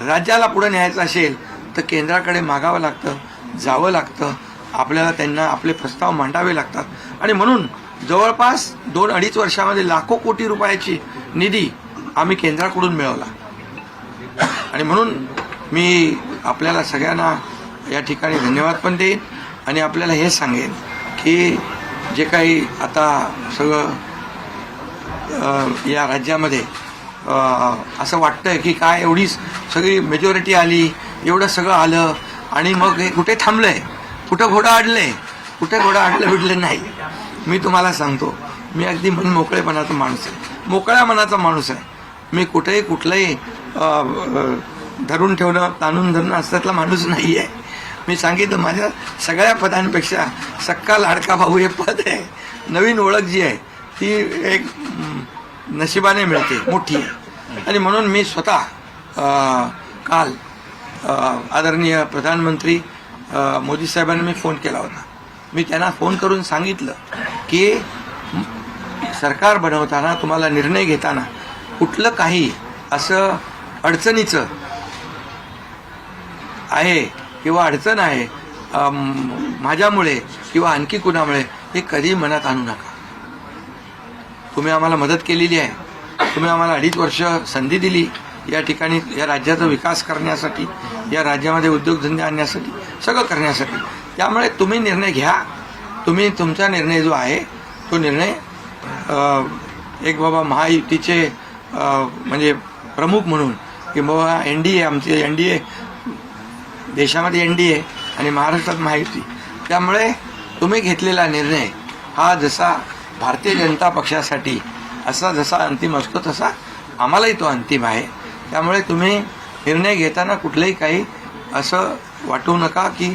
राज्याला पुढे न्यायचं असेल तर केंद्राकडे मागावं लागतं, जावं लागतं, आपल्याला त्यांना आपले प्रस्ताव मांडावे लागतात. आणि म्हणून जवळपास 2-2.5 वर्षामध्ये लाखो कोटी रुपयाची निधी आम्ही केंद्राकडून मिळवला. आणि म्हणून मी आपल्याला सगळ्यांना या ठिकाणी धन्यवाद पण देईन आणि आपल्याला हे सांगेन की जे काही आता सगळं या राज्यामध्ये असं वाटतंय की काय एवढी सगळी मेजॉरिटी आली, एवढं सगळं आलं आणि मग हे कुठे थांबलंय, कुठं घोडं अडलंय, कुठे घोडं अडलं बिडलं नाही. मी तुम्हाला सांगतो, मी अगदी मन मोकळेपणाचा माणूस आहे, मोकळ्या मनाचा माणूस आहे. मी कुठेही कुठलंही धरून ठेवणं, ताणून धरणं असल्यातला माणूस नाही आहे. मी सांगितलं, माझ्या सगळ्या पदांपेक्षा सक्का लाडका भाऊ हे पद आहे. नवीन ओळख जी आहे ती एक नशिबाने मिळते, मोठी आहे. आणि म्हणून मी स्वतः काल आदरणीय प्रधानमंत्री मोदी साहेबांना मी फोन केला होता. मी त्यांना फोन करून सांगितलं की सरकार बनवताना, तुम्हाला निर्णय घेताना कुठलं काही असं अडचणीचं आहे किंवा अडचण आहे माझ्यामुळे किंवा आणखी कुणामुळे, हे कधी मनात आणू नका. तुम्ही आम्हाला मदत केलेली आहे, तुम्ही आम्हाला 2.5 वर्ष संधी दिली या ठिकाणी या राज्याचा विकास करण्यासाठी, या राज्यामध्ये उद्योगधंदे आणण्यासाठी, सगळं करण्यासाठी. त्यामुळे तुम्ही निर्णय घ्या. तुम्ही तुमचा निर्णय जो आहे तो निर्णय एक बाबा महायुतीचे म्हणजे प्रमुख म्हणून की बाबा NDA, आमचे NDA, देशामध्ये NDA आणि महाराष्ट्रात महायुती. त्यामुळे तुम्ही घेतलेला निर्णय हा जसा भारतीय जनता पक्षासाठी असा जसा अंतिम असतो तसा आम्हालाही तो अंतिम आहे. त्यामुळे तुम्ही निर्णय घेताना कुठलंही काही असं वाटू नका की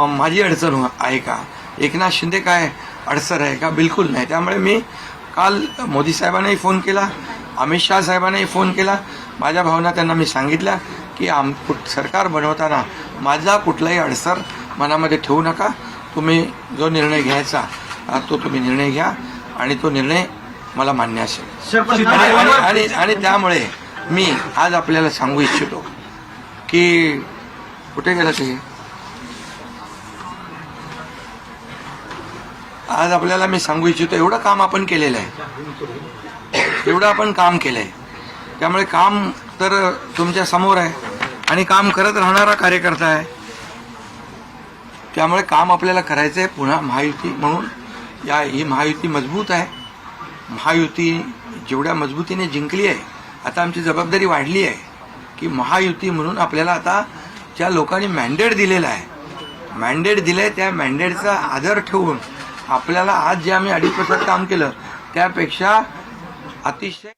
माझी अडचण आहे का, एकनाथ शिंदे काय अडचण आहे का, बिलकुल नाही. त्यामुळे मी काल मोदी साहेबांनाही फोन केला, अमित शाह साहेबांनाही फोन केला. माझ्या भावना त्यांना मी सांगितल्या की सरकार बनवताना माझा कुठलाही अडसर मनामध्ये ठेवू नका. तुम्ही जो निर्णय घ्यायचा तो तुम्ही निर्णय घ्या आणि तो निर्णय मला मान्य असेल. आणि त्यामुळे मी आज आपल्याला सांगू इच्छितो की कुठे गेलं ते, आज आपल्याला मी सांगू इच्छितो, एवढं काम आपण केलेलं आहे, एवढं आपण काम केलं आहे. त्यामुळे काम तर तुमच्या समोर आहे आणि काम करत राहणारा कार्यकर्ता आहे. त्यामुळे काम आपल्याला करायचं आहे. पुन्हा महायुती म्हणून ही महायुती मजबूत आहे. महायुती जेवढ्या मजबूतीने जिंकली आहे, आता आमची जबाबदारी वाढली आहे की महायुती म्हणून आपल्याला आता ज्या लोकांनी मॅन्डेट दिलेला आहे, मॅन्डेट दिलं आहे, त्या मॅन्डेटचा आदर ठेवून आपल्याला आज जे आम्ही 2.5 वर्षात काम केलं त्यापेक्षा अतिशय